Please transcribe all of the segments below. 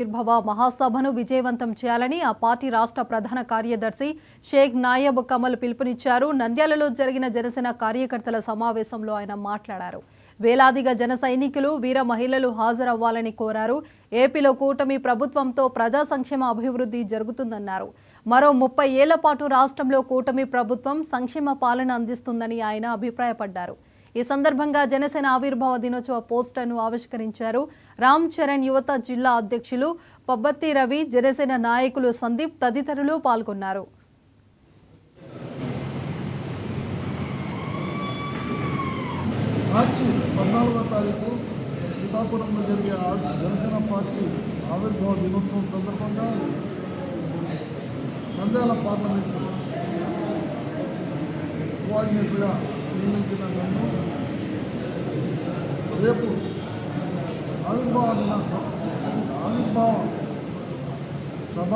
ఆవిర్భావ మహాసభను విజయవంతం చేయాలని ఆ పార్టీ రాష్ట్ర ప్రధాన కార్యదర్శి షేక్ నాయబ్ కమల్ పిలుపునిచ్చారు. నంద్యాలలో జరిగిన జనసేన కార్యకర్తల సమావేశంలో ఆయన మాట్లాడారు. వేలాదిగా జన సైనికులు, వీర మహిళలు హాజరవ్వాలని కోరారు. ఏపీలో కూటమి ప్రభుత్వంతో ప్రజా సంక్షేమ అభివృద్ధి జరుగుతుందన్నారు. మరో 30 ఏళ్ల పాటు రాష్ట్రంలో కూటమి ప్రభుత్వం సంక్షేమ పాలన అందిస్తుందని ఆయన అభిప్రాయపడ్డారు. ఈ సందర్భంగా జనసేన ఆవిర్భావ దినోత్సవ పోస్టర్ను ఆవిష్కరించారు. రామ్ చరణ్ యువత జిల్లా అధ్యక్షులు పబ్బత్తి రవి, జనసేన నాయకులు సందీప్ తదితరులు పాల్గొన్నారు. మార్చి 14వ తారీఖు పిఠాపురంలో జరిగే జనసేన పార్టీ ఆవిర్భావ దినోత్సవం సందర్భంగా నంద్యాల పార్లమెంటు కోఆర్డినేటర్గా నియమించిన నన్ను రేపు ఆవిర్భావ సభ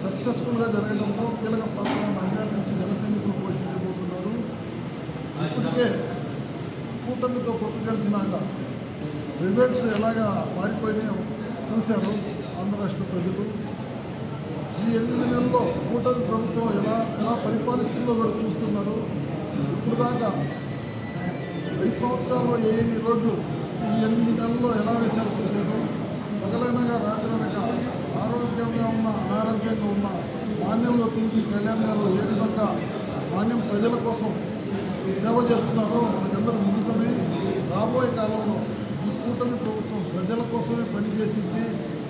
సక్సెస్ఫుల్గా జరగడంలో కీలక పాత్ర నంద్యాల నుంచి జనసైనికులు పోషించబోతున్నారు. ఇప్పటికే కూటమితో కొత్త కలిసినాక రిజల్ట్స్ ఎలాగా మారిపోయినాయో చూశారు ఆంధ్ర రాష్ట్ర ప్రజలు. ఈ 8 నెలల్లో కూటమి ప్రభుత్వం ఎలా పరిపాలిస్తుందో కూడా చూస్తున్నారు. ఇప్పుడు దాకా 5 సంవత్సరాల్లో ఎన్ని రోడ్లు ఈ 8 నెలల్లో ఎలా వేశారు చూశారు. పగలనగా రాత్రనక ఆరోగ్యంగా ఉన్న అనారోగ్యంగా ఉన్న మాన్యంలో తిరిగి కళ్యాణ్ గారు ఏ విధంగా మాన్యం ప్రజల కోసం సేవ చేస్తున్నారో మనకందరూ విదితమే. రాబోయే కాలంలో ఈ కూటమి ప్రభుత్వం ప్రజల కోసమే పనిచేసింది.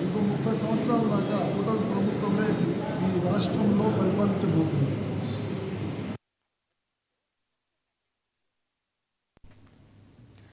ఇంకో 30 సంవత్సరాల దాకా కూటమి ప్రభుత్వమే ఈ రాష్ట్రంలో పరిపాలించబోతుంది.